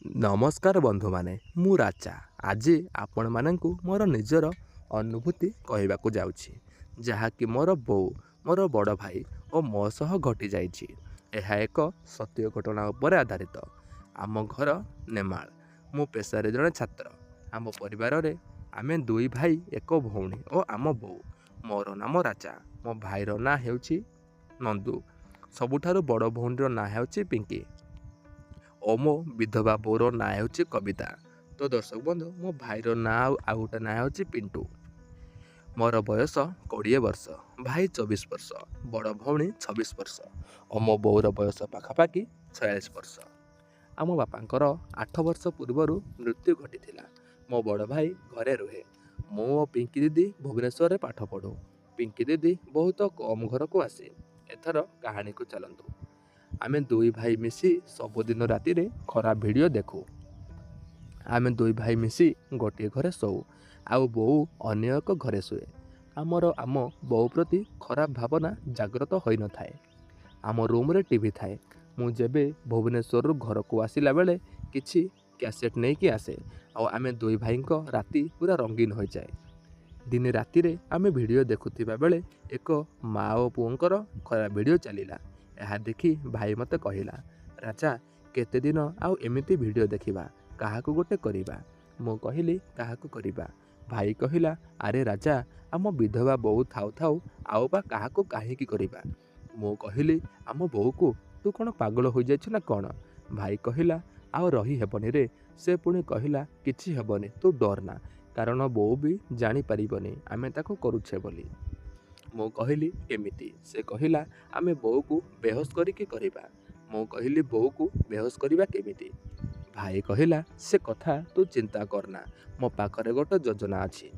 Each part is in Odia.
नमस्कार बंधु माने मु राजा आज आपण माननकु मोर निजर अनुभूति कहवाक जाउछि जहाँकि मोर बो मोर बड़ भाई और मो सह घटी जाइछि। यह एक सत्य घटना उपर आधारित। आम घर नेमाल, मु पेशारे जड़े छात्र। आम परिवार रे आमे दुई भाई एक भौणी और आम बो। मोर नाम राजा, मो भाईर ना हेउछि नंदू। सबुठारु बड़ भौणीर ना हेउछि पिंकी और मो विधवा बोर ना हेउछि कविता। तो दर्शक बंधु, मो भाईर ना आउ गोटे ना हेउछि पिंटू। मोर बयस 20 वर्ष, भाई 24 वर्ष, बड़ भौणी 26 वर्ष और मो बोर बयस पाखापाखि 46 वर्ष। आम बापांकर 8 वर्ष पूर्व मृत्यु घटी। मो बड़ भाई घरे रुहे, मु और पिंकी दीदी भुवनेश्वर रे पाठ पढ़ू। पिंकी दीदी बहुत कम घर को आसे। एथर कहानी को चलतु। आमे दुई भाई मिसी सबुदिन राति रे खराब वीडियो देखू। आमे दुई भाई मिसी गोटे घरे शोऊ आउ बोऊ अन्य एक घरे शुए। आम बोऊ प्रति खराब भावना जागृत होई न थाए। आम रूम रे टीवी थाए। मु जेबे भुवनेश्वर घर को आसिला बेले किछि कैसेट नहीं कि आसे और आमे दुई भाई को राति पूरा रंगीन हो जाए। दिन राति रे आमे वीडियो देखुथिबा बेले एक माँ और पुओंकर खराब वीडियो चलिला। यह देखी भाई मते कहिला, राजा केते दिन आउ एमिति वीडियो देखिबा, काहाकु गोटे करिबा। मु कहिली काहाकु करिबा। भाई कहिला, अरे राजा आम विधवा बोऊ थाउ थाउ आउ बा काहाकु काहीकि करिबा। मु कहिली, आम बोऊ को तू कौन पागल हो जाइछ ना कौन। भाई कहिला, आउ रही हेबनी रे। से पुणी कहिला, किछि हेबनी, तू डरना, कारण बोऊ भी जानी परिबनी आमे ताको करूछे बोली। मु कहिली केमिति। से कहिला, आमे बोऊ को बेहोश करिके करिबा। मु कहिली, बोऊ को बेहोश करिबा केमिति। भाई कहिला, से कथा तू चिंता करना, मो पाखरे गोटे योजना अछि।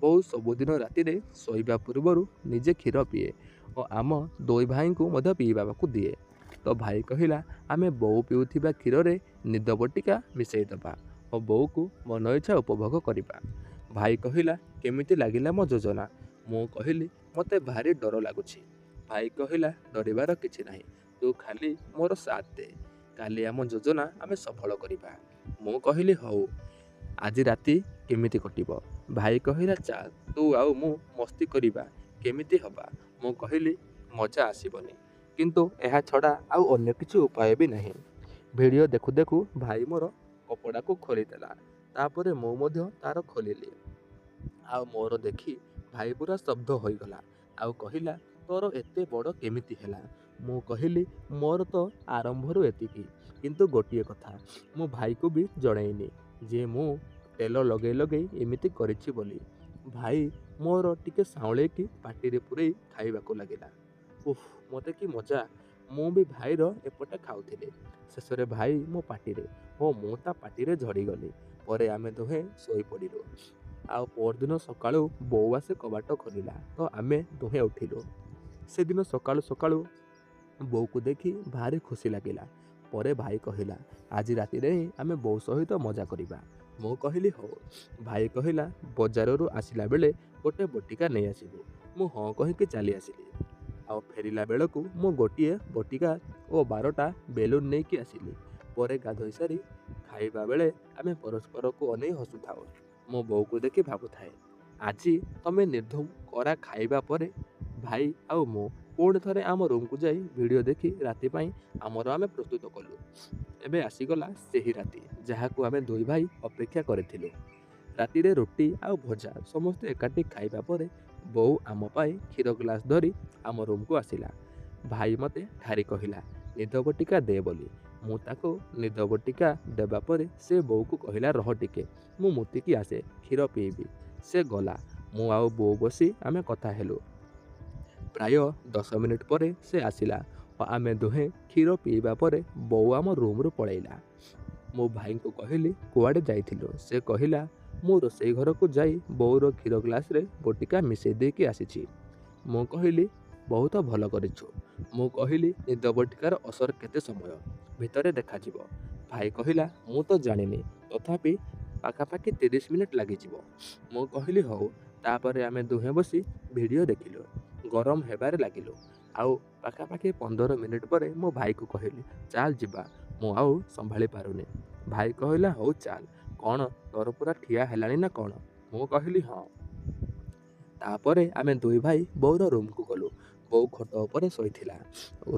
बोऊ सबुदिन राति रे सोइबा पूर्वरु निजे क्षीर पिए और आम दुई भाई को मध्य पीबाकू दिए। तो भाई कहिला, आमे बोऊ पिउथिबा क्षीर रे निद बटिका मिसई दबा और बोऊ को मन इच्छा उपभोग करिबा। भाई कहिला, केमिति लागिला मो योजना। मु कहिली, मते भारी डर लागुछि। भाई कहिला, डरिबार किछि नाही, तू खाली मोर साथ दे, काली आम योजना आमे सफल करिबा। मु कहिली, हौ। आज राति केमिति कटिबो। भाई कहिला, चाल तू आउ मु मस्ती करिबा, केमिति हबा। मु कहिली, मजा आसीबनी, किंतु एहा छड़ा आउ अन्य किछि उपाय भी नाही। वीडियो देखु देखु भाई मोर कपड़ा को खोली देला। तापरे मु मध्य तार खोलिली। आउ मोर देखि भाई पूरा शब्द होई गला आउ कहिला, तोर एते बड़ केमिति हैला। मु कहिली, मोर तो आरंभरू एतिकी, किंतु गोटिए कथा मु भाई को भी जणैनी जे मु तेल लगे लगे एमिति करिछि बोली। भाई मोर टिके साउळे की पाटी रे पुरई खाइबाको लागिला। उफ, मते की मजा। मु भी भाईर एपटे खाउथिले। शेषरे भाई मो पाटी रे ओ मु ता पाटी रे झड़ी गली। परे आमे दोहे सोई पड़िलु। आउ परदिन सकाळु बोऊ आसे कबाट खोलिला तो आमे दुहे उठिलु। से दिन सकाळु सकाळु बोऊ को देखी भारी खुशी लागिला। परे भाई कहिला, आज राति रे आमे बोऊ सहित मजा करिबा। मु कहिली, हो। भाई कहिला, बजाररू आसिला बेले गोटे बटिका नहीं आसिबु। मु हाँ कहिके चली आसिली। आउ फेरिला बेलकु मु गोटिए बटिका ओ 12टा बेलून नहीं कि आसिली। परे गाधोई सारी खाइबा बेले आमे परस्पर को अनै हसुथाउ। मो बोऊ को देखि भाबुथाए, आजी तमे निर्धूम करा खाइबा परे भाई आउ मु पुणी थरे आम रूम को जाई वीडियो देखि राति पाई आमर आमे प्रस्तुत कलु। एबे आसीगला सेही राति जहाकू आमे दुई भाई अपेक्षा करिथिलु। राति रे रोटी आउ भजा समस्त एकाठी खाइबा परे बोऊ आम पाई क्षीर ग्लास धरी आम रूम को आसिला। भाई मते ठारी कहिला, निद बटिका दे बोली। मु ताको निद बटिका देबा परे से बोऊ को कहिला, रह टिके मु मुतिकी आसे क्षीर पीबी। से गला। मु आउ बोऊ बसी आमे कथा हेलु। प्राय 10 मिनिट परे से आसिला और आमे दुहे क्षीर पीबा परे बोऊ आम रूम रू पळैला। मो भाई को कहिली, कुआडे जाइथिलु। से कहिला, मु रोसई घर को जाई बोऊर क्षीर ग्लास रे बटिका मिसई देकी आसीछि। मु कहिली, बहुत भल करिछु। मु कहिली, निद बटिकार असर केते समय भितरे देखा जिवो। भाई कहिला, मु तो जानिनी, तथापि पाखापाखि 30 मिनिट लागि जिवो। मु कहिली, हौ। तापरे आमे दुहे बसी वीडियो देखिलु। गरम हेबारे लागिलु। आउ पाखापाखि 15 मिनिट परे मो भाई को कहिली, चाल जिबा, मु आउ संभाली पारुनी। ଭାଇ କହିଲା ହଉ ଚାଲ। କ'ଣ ତୋର ପୁରା ଠିଆ ହେଲାଣି ନା କ'ଣ? ମୁଁ କହିଲି ହଁ। ତାପରେ ଆମେ ଦୁଇ ଭାଇ ବୋଉର ରୁମ୍କୁ ଗଲୁ। ବୋଉ ଖଟ ଉପରେ ଶୋଇଥିଲା।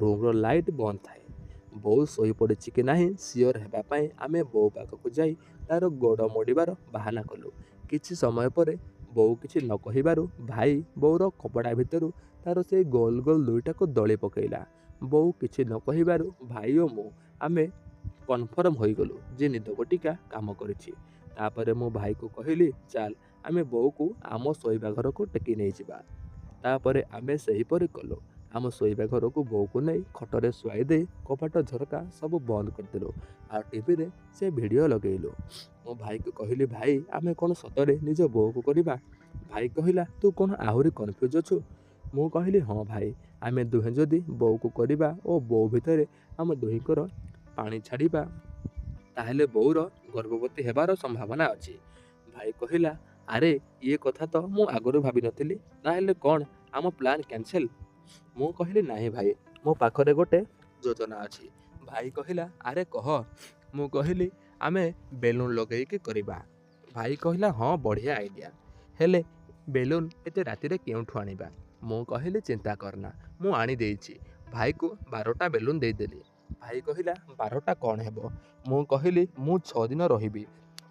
ରୁମ୍ର ଲାଇଟ୍ ବନ୍ଦ ଥାଏ। ବୋଉ ଶୋଇପଡ଼ିଛି କି ନାହିଁ ସିଓର ହେବା ପାଇଁ ଆମେ ବୋଉ ପାଖକୁ ଯାଇ ତା'ର ଗୋଡ଼ ମୋଡ଼ିବାର ବାହାନା କଲୁ। କିଛି ସମୟ ପରେ ବୋଉ କିଛି ନ କହିବାରୁ ଭାଇ ବୋଉର କପଡ଼ା ଭିତରୁ ତା'ର ସେଇ ଗୋଲ ଗୋଲ ଦୁଇଟାକୁ ଦଳି ପକାଇଲା। ବୋଉ କିଛି ନ କହିବାରୁ ଭାଇ ଓ ମୁଁ ଆମେ କନଫର୍ମ ହୋଇଗଲୁ ଯେ ନିଦ ବଟିକା କାମ କରିଛି। ତାପରେ ମୁଁ ଭାଇକୁ କହିଲି ଚାଲ ଆମେ ବୋଉକୁ ଆମ ଶୋଇବା ଘରକୁ ଟେକି ନେଇଯିବା। ତାପରେ ଆମେ ସେହିପରି କଲୁ। ଆମ ଶୋଇବା ଘରକୁ ବୋଉକୁ ନେଇ ଖଟରେ ଶୁଆଇ ଦେଇ କବାଟ ଝରକା ସବୁ ବନ୍ଦ କରିଦେଲୁ। ଆଉ ଟିଭିରେ ସେ ଭିଡ଼ିଓ ଲଗେଇଲୁ। ମୋ ଭାଇକୁ କହିଲି ଭାଇ ଆମେ କ'ଣ ସତରେ ନିଜ ବୋଉକୁ କରିବା? ଭାଇ କହିଲା ତୁ କ'ଣ ଆହୁରି କନଫ୍ୟୁଜ୍ ଅଛୁ? ମୁଁ କହିଲି ହଁ ଭାଇ, ଆମେ ଦୁହେଁ ଯଦି ବୋଉକୁ କରିବା ଓ ବୋଉ ଭିତରେ ଆମ ଦୁହିଁଙ୍କର ପାଣି ଛାଡ଼ିବା ତାହେଲେ ବୋଉର ଗର୍ଭବତୀ ହେବାର ସମ୍ଭାବନା ଅଛି। ଭାଇ କହିଲା ଆରେ ଇଏ କଥା ତ ମୁଁ ଆଗରୁ ଭାବିନଥିଲି। ତାହେଲେ କ'ଣ ଆମ ପ୍ଲାନ୍ କ୍ୟାନସେଲ୍? ମୁଁ କହିଲି ନାହିଁ ଭାଇ, ମୋ ପାଖରେ ଗୋଟେ ଯୋଜନା ଅଛି। ଭାଇ କହିଲା ଆରେ କହ। ମୁଁ କହିଲି ଆମେ ବେଲୁନ୍ ଲଗେଇକି କରିବା। ଭାଇ କହିଲା ହଁ ବଢ଼ିଆ ଆଇଡ଼ିଆ। ହେଲେ ବେଲୁନ୍ ଏତେ ରାତିରେ କେଉଁଠୁ ଆଣିବା? ମୁଁ କହିଲି ଚିନ୍ତା କରନା, ମୁଁ ଆଣିଦେଇଛି। ଭାଇକୁ 12ଟା ବେଲୁନ୍ ଦେଇଦେଲି। ଭାଇ କହିଲା 12ଟା କ'ଣ ହେବ? ମୁଁ କହିଲି ମୁଁ 6 ଦିନ ରହିବି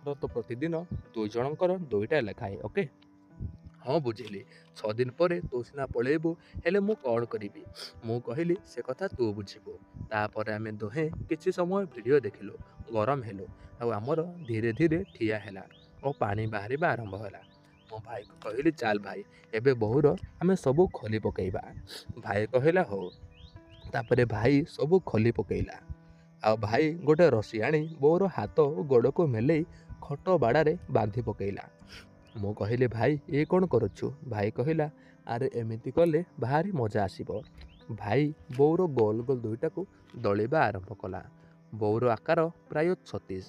ତ ପ୍ରତିଦିନ 2 ଜଣଙ୍କର 2ଟା ଲେଖାଏଁ ଓକେ? ହଁ ବୁଝିଲି, 6 ଦିନ ପରେ ତୁ ସିନା ପଳେଇବୁ, ହେଲେ ମୁଁ କ'ଣ କରିବି? ମୁଁ କହିଲି ସେ କଥା ତୁ ବୁଝିବୁ। ତାପରେ ଆମେ ଦୁହେଁ କିଛି ସମୟ ଭିଡ଼ିଓ ଦେଖିଲୁ, ଗରମ ହେଲୁ ଆଉ ଆମର ଧୀରେ ଧୀରେ ଠିଆ ହେଲା ଓ ପାଣି ବାହାରିବା ଆରମ୍ଭ ହେଲା। ମୋ ଭାଇକୁ କହିଲି ଚାଲ ଭାଇ ଏବେ ବୋଉର ଆମେ ସବୁ ଖୋଲି ପକାଇବା। ଭାଇ କହିଲା ହଉ। ତାପରେ ଭାଇ ସବୁ ଖୋଲି ପକାଇଲା। ଆଉ ଭାଇ ଗୋଟେ ରସି ଆଣି ବୋଉର ହାତ ଓ ଗୋଡ଼କୁ ମେଲେଇ ଖଟ ବାଡ଼ାରେ ବାନ୍ଧି ପକାଇଲା। ମୁଁ କହିଲି ଭାଇ ଏ କ'ଣ କରୁଛୁ? ଭାଇ କହିଲା ଆରେ ଏମିତି କଲେ ଭାରି ମଜା ଆସିବ। ଭାଇ ବୋଉର ଗୋଲ ଗୋଲ ଦୁଇଟାକୁ ଦଳିବା ଆରମ୍ଭ କଲା। ବୋଉର ଆକାର ପ୍ରାୟ 36,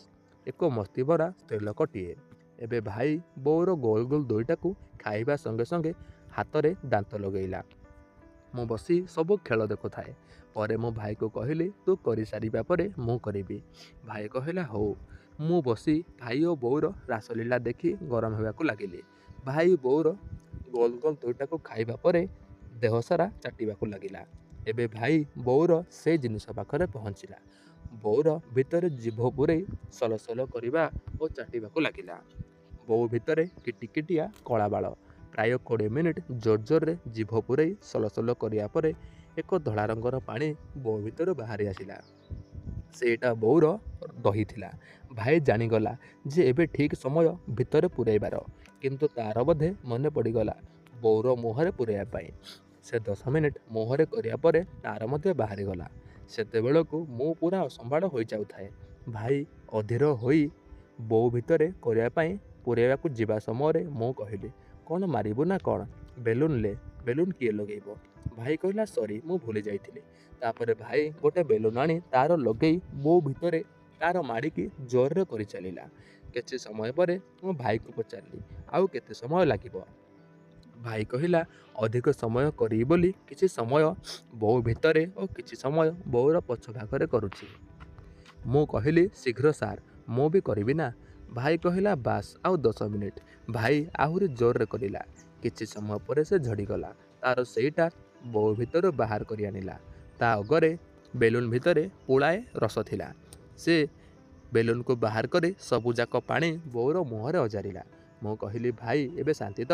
ଏକ ମସ୍ତିଭରା ସ୍ତ୍ରୀଲୋକଟିଏ। ଏବେ ଭାଇ ବୋଉର ଗୋଲ ଗୋଲ ଦୁଇଟାକୁ ଖାଇବା ସଙ୍ଗେ ସଙ୍ଗେ ହାତରେ ଦାନ୍ତ ଲଗେଇଲା। ମୁଁ ବସି ସବୁ ଖେଳ ଦେଖୁଥାଏ। ପରେ ମୁଁ ଭାଇକୁ କହିଲି ତୁ କରିସାରିବା ପରେ ମୁଁ କରିବି। ଭାଇ କହିଲା ହଉ। ମୁଁ ବସି ଭାଇ ଓ ବୋଉର ରାସଲୀଳା ଦେଖି ଗରମ ହେବାକୁ ଲାଗିଲି। ଭାଇ ବୋଉର ଗୋଲ ଗୋଲ ଦୁଇଟାକୁ ଖାଇବା ପରେ ଦେହସାରା ଚାଟିବାକୁ ଲାଗିଲା। ଏବେ ଭାଇ ବୋଉର ସେ ଜିନିଷ ପାଖରେ ପହଞ୍ଚିଲା। ବୋଉର ଭିତରେ ଜିଭ ପୂରେଇ ସଲସଲ କରିବା ଓ ଚାଟିବାକୁ ଲାଗିଲା। ବୋଉ ଭିତରେ କିଟିକିଟିଆ କଳା ବାଳ। ପ୍ରାୟ 20 ମିନିଟ୍ ଜୋର ଜୋରରେ ଜିଭ ପୂରେଇ ସଲସଲ କରିବା ପରେ ଏକ ଧଳା ରଙ୍ଗର ପାଣି ବୋଉ ଭିତରୁ ବାହାରି ଆସିଲା। ସେଇଟା ବୋଉର ଦହି ଥିଲା। ଭାଇ ଜାଣିଗଲା ଯେ ଏବେ ଠିକ୍ ସମୟ ଭିତରେ ପୂରାଇବାର। କିନ୍ତୁ ତା'ର ବୋଧେ ମନେ ପଡ଼ିଗଲା ବୋଉର ମୁହଁରେ ପୂରାଇବା ପାଇଁ। ସେ 10 ମିନିଟ୍ ମୁହଁରେ କରିବା ପରେ ତା'ର ମଧ୍ୟ ବାହାରିଗଲା। ସେତେବେଳକୁ ମୁଁ ପୁରା ଅସମ୍ଭାଳ ହୋଇଯାଉଥାଏ। ଭାଇ ଅଧୀର ହୋଇ ବୋଉ ଭିତରେ କରିବା ପାଇଁ ପୂରାଇବାକୁ ଯିବା ସମୟରେ ମୁଁ କହିଲି କ'ଣ ମାରିବୁ ନା କ'ଣ? ବେଲୁନ୍ ଲେ। ବେଲୁନ୍ କିଏ ଲଗେଇବ? ଭାଇ କହିଲା ସରି ମୁଁ ଭୁଲି ଯାଇଥିଲି। ତାପରେ ଭାଇ ଗୋଟେ ବେଲୁନ୍ ଆଣି ତା'ର ଲଗେଇ ବୋଉ ଭିତରେ ତା'ର ମାଡ଼ିକି ଜୋରରେ କରିଚାଲିଲା। କିଛି ସମୟ ପରେ ମୁଁ ଭାଇକୁ ପଚାରିଲି ଆଉ କେତେ ସମୟ ଲାଗିବ? ଭାଇ କହିଲା ଅଧିକ ସମୟ କରିବି ବୋଲି କିଛି ସମୟ ବୋଉ ଭିତରେ ଓ କିଛି ସମୟ ବୋଉର ପଛ ଭାଗରେ କରୁଛି। ମୁଁ କହିଲି ଶୀଘ୍ର ସାର୍, ମୁଁ ବି କରିବି ନା। ଭାଇ କହିଲା ବାସ୍ ଆଉ 10 ମିନିଟ୍। ଭାଇ ଆହୁରି ଜୋରରେ କରିଲା। କିଛି ସମୟ ପରେ ସେ ଝଡ଼ିଗଲା। ତା'ର ସେଇଟା ବୋଉ ଭିତରୁ ବାହାର କରି ଆଣିଲା। ତା ଅଗରେ ବେଲୁନ୍ ଭିତରେ ପୁଳାଏ ରସ ଥିଲା। ସେ ବେଲୁନ୍କୁ ବାହାର କରି ସବୁଯାକ ପାଣି ବୋଉର ମୁହଁରେ ଅଜାରିଲା। ମୁଁ କହିଲି ଭାଇ ଏବେ ଶାନ୍ତି ତ?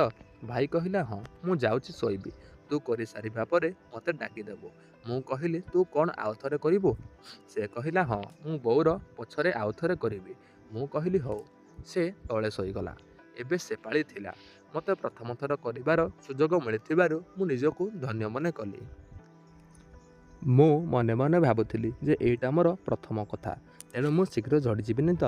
ଭାଇ କହିଲା ହଁ, ମୁଁ ଯାଉଛି ଶୋଇବି। ତୁ କରିସାରିବା ପରେ ମୋତେ ଡାକିଦେବୁ। ମୁଁ କହିଲି ତୁ କ'ଣ ଆଉ ଥରେ କରିବୁ? ସେ କହିଲା ହଁ, ମୁଁ ବୋଉର ପଛରେ ଆଉ ଥରେ କରିବି। ମୁଁ କହିଲି ହଉ। ସେ ତଳେ ଶୋଇଗଲା। ଏବେ ସେ ପାଳି ଥିଲା। ମୋତେ ପ୍ରଥମ ଥର କରିବାର ସୁଯୋଗ ମିଳିଥିବାରୁ ମୁଁ ନିଜକୁ ଧନ୍ୟ ମନେ କଲି। ମୁଁ ମନେ ମନେ ଭାବୁଥିଲି ଯେ ଏଇଟା ମୋର ପ୍ରଥମ କଥା, ତେଣୁ ମୁଁ ଶୀଘ୍ର ଝଡ଼ିଯିବିନି ତ।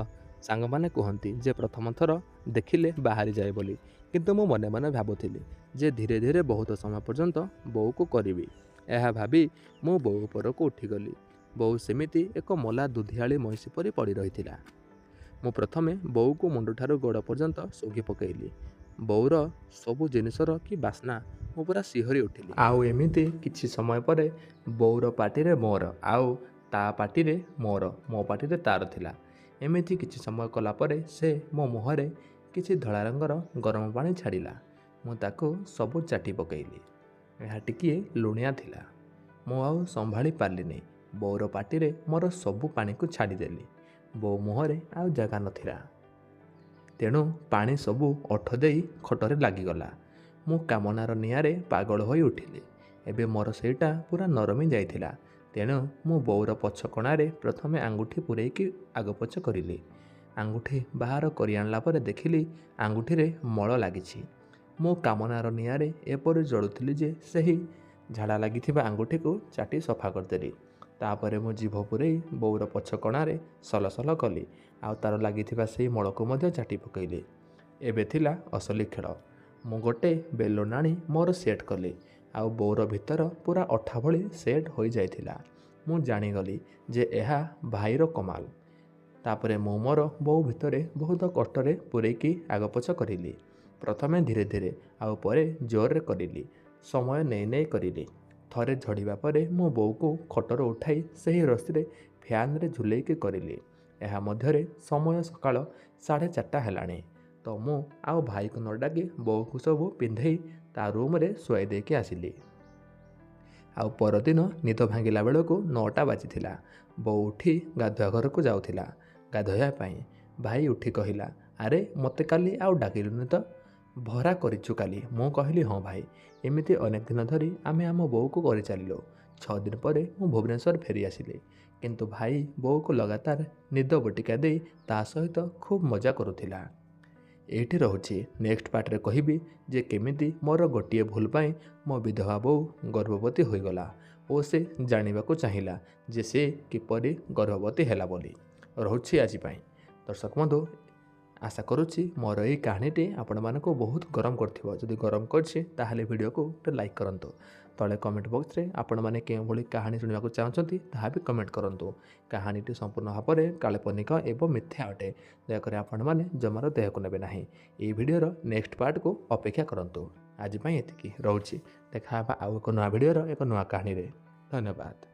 ସାଙ୍ଗମାନେ କୁହନ୍ତି ଯେ ପ୍ରଥମ ଥର ଦେଖିଲେ ବାହାରିଯାଏ ବୋଲି, କିନ୍ତୁ ମୁଁ ମନେ ମନେ ଭାବୁଥିଲି ଯେ ଧୀରେ ଧୀରେ ବହୁତ ସମୟ ପର୍ଯ୍ୟନ୍ତ ବୋଉକୁ କରିବି। ଏହା ଭାବି ମୁଁ ବୋଉ ଉପରକୁ ଉଠିଗଲି। ବୋଉ ସେମିତି ଏକ ମଲା ଦୁଧିଆଳି ମଇଁଷି ପରି ପଡ଼ି ରହିଥିଲା। ମୁଁ ପ୍ରଥମେ ବୋଉକୁ ମୁଣ୍ଡଠାରୁ ଗୋଡ଼ ପର୍ଯ୍ୟନ୍ତ ଶୁଘି ପକାଇଲି। ବୋଉର ସବୁ ଜିନିଷର କି ବାସ୍ନା! ମୁଁ ପୁରା ଶିହରି ଉଠିଲି। ଆଉ ଏମିତି କିଛି ସମୟ ପରେ ବୋଉର ପାଟିରେ ମୋର ଆଉ ତା ପାଟିରେ ମୋର, ମୋ ପାଟିରେ ତା'ର ଥିଲା। ଏମିତି କିଛି ସମୟ କଲା ପରେ ସେ ମୋ ମୁହଁରେ କିଛି ଧଳା ରଙ୍ଗର ଗରମ ପାଣି ଛାଡ଼ିଲା। ମୁଁ ତାକୁ ସବୁ ଚାଟି ପକାଇଲି। ଏହା ଟିକିଏ ଲୁଣିଆ ଥିଲା। ମୁଁ ଆଉ ସମ୍ଭାଳି ପାରିଲିନି। ବୋଉର ପାଟିରେ ମୋର ସବୁ ପାଣିକୁ ଛାଡ଼ିଦେଲି। ବୋଉ ମୁହଁରେ ଆଉ ଜାଗା ନଥିଲା। ତେଣୁ ପାଣି ସବୁ ଓଠ ଦେଇ ଖଟରେ ଲାଗିଗଲା। ମୁଁ କାମନାର ନିଆଁରେ ପାଗଳ ହୋଇ ଉଠିଲି। ଏବେ ମୋର ସେଇଟା ପୁରା ନରମି ଯାଇଥିଲା। ତେଣୁ ମୁଁ ବୋଉର ପଛ କଣାରେ ପ୍ରଥମେ ଆଙ୍ଗୁଠି ପୂରେଇକି ଆଗପଛ କରିଲି। ଆଙ୍ଗୁଠି ବାହାର କରି ଆଣିଲା ପରେ ଦେଖିଲି ଆଙ୍ଗୁଠିରେ ମଳ ଲାଗିଛି। ମୁଁ କାମନାର ନିଆଁରେ ଏପରି ଜଳୁଥିଲି ଯେ ସେହି ଝାଡ଼ା ଲାଗିଥିବା ଆଙ୍ଗୁଠିକୁ ଚାଟି ସଫା କରିଦେଲି। ତାପରେ ମୁଁ ଜିଭ ପୂରେଇ ବୋଉର ପଛ କଣାରେ ସଲସଲ କଲି। ଆଉ ତାର ଲାଗିଥିବା ସେହି ମଳକୁ ମଧ୍ୟ ଚାଟି ପକାଇଲି। ଏବେ ଥିଲା ଅସଲି ଖେଳ। ମୁଁ ଗୋଟେ ବେଲୁନ୍ ଆଣି ମୋର ସେଟ୍ କଲି। ଆଉ ବୋଉର ଭିତର ପୁରା ଅଠା ଭଳି ସେଟ୍ ହୋଇଯାଇଥିଲା। ମୁଁ ଜାଣିଗଲି ଯେ ଏହା ଭାଇର କମାଲ। ତାପରେ ମୁଁ ମୋର ବୋଉ ଭିତରେ ବହୁତ କଷ୍ଟରେ ପୂରେଇକି ଆଗପଛ କରିଲି। ପ୍ରଥମେ ଧୀରେ ଧୀରେ ଆଉ ପରେ ଜୋରରେ କରିଲି। ସମୟ ନେଇ ନେଇ କରିଲି। ଥରେ ଝଡ଼ିବା ପରେ ମୁଁ ବୋଉକୁ ଖଟରୁ ଉଠାଇ ସେହି ରସିରେ ଫ୍ୟାନ୍ରେ ଝୁଲେଇକି କରିଲି। ଏହା ମଧ୍ୟରେ ସମୟ ସକାଳ 4:30 ହେଲାଣି। ତ ମୁଁ ଆଉ ଭାଇକୁ ନ ଡାକି ବୋଉକୁ ସବୁ ପିନ୍ଧେଇ ତା ରୁମ୍ରେ ଶୁଆଇ ଦେଇକି ଆସିଲି। ଆଉ ପରଦିନ ନିଦ ଭାଙ୍ଗିଲା ବେଳକୁ 9ଟା ବାଜିଥିଲା। ବୋଉ ଉଠି ଗାଧୁଆ ଘରକୁ ଯାଉଥିଲା ଗାଧୋଇବା ପାଇଁ। ଭାଇ ଉଠି କହିଲା, ଆରେ ମୋତେ କାଲି ଆଉ ଡାକିଲୁନି ତ? ଭରା କରିଛୁ କାଲି। ମୁଁ କହିଲି, ହଁ ଭାଇ। ଏମିତି ଅନେକ ଦିନ ଧରି ଆମେ ଆମ ବୋଉକୁ କରିଚାଲିଲୁ। 6 ଦିନ ପରେ ମୁଁ ଭୁବନେଶ୍ୱର ଫେରି ଆସିଲି। କିନ୍ତୁ ଭାଇ ବୋଉକୁ ଲଗାତାର ନିଦ ବଟିକା ଦେଇ ତା ସହିତ ଖୁବ୍ ମଜା କରୁଥିଲା। ଏଇଠି ରହୁଛି। ନେକ୍ସଟ ପାର୍ଟରେ କହିବି ଯେ କେମିତି ମୋର ଗୋଟିଏ ଭୁଲ ପାଇଁ ମୋ ବିଧବା ବୋଉ ଗର୍ଭବତୀ ହୋଇଗଲା ଓ ସେ ଜାଣିବାକୁ ଚାହିଁଲା ଯେ ସେ କିପରି ଗର୍ଭବତୀ ହେଲା ବୋଲି। ରହୁଛି ଆଜି ପାଇଁ। ଦର୍ଶକ ବନ୍ଧୁ, ଆଶା କରୁଛି ମୋର ଏହି କାହାଣୀଟି ଆପଣମାନଙ୍କୁ ବହୁତ ଗରମ କରିଥିବ। ଯଦି ଗରମ କରିଛି ତାହେଲେ ଭିଡ଼ିଓକୁ ଗୋଟେ ଲାଇକ୍ କରନ୍ତୁ। ତଳେ କମେଣ୍ଟ ବକ୍ସରେ ଆପଣମାନେ କେଉଁଭଳି କାହାଣୀ ଶୁଣିବାକୁ ଚାହୁଁଛନ୍ତି ତାହା ବି କମେଣ୍ଟ କରନ୍ତୁ। କାହାଣୀଟି ସମ୍ପୂର୍ଣ୍ଣ ଭାବରେ କାଳ୍ପନିକ ଏବଂ ମିଥ୍ୟା ଅଟେ। ଦୟାକରି ଆପଣମାନେ ଜମାରୁ ଦେହକୁ ନେବେ ନାହିଁ। ଏହି ଭିଡ଼ିଓର ନେକ୍ସଟ ପାର୍ଟକୁ ଅପେକ୍ଷା କରନ୍ତୁ। ଆଜି ପାଇଁ ଏତିକି। ରହୁଛି। ଦେଖା ହେବା ଆଉ ଏକ ନୂଆ ଭିଡ଼ିଓର ଏକ ନୂଆ କାହାଣୀରେ। ଧନ୍ୟବାଦ।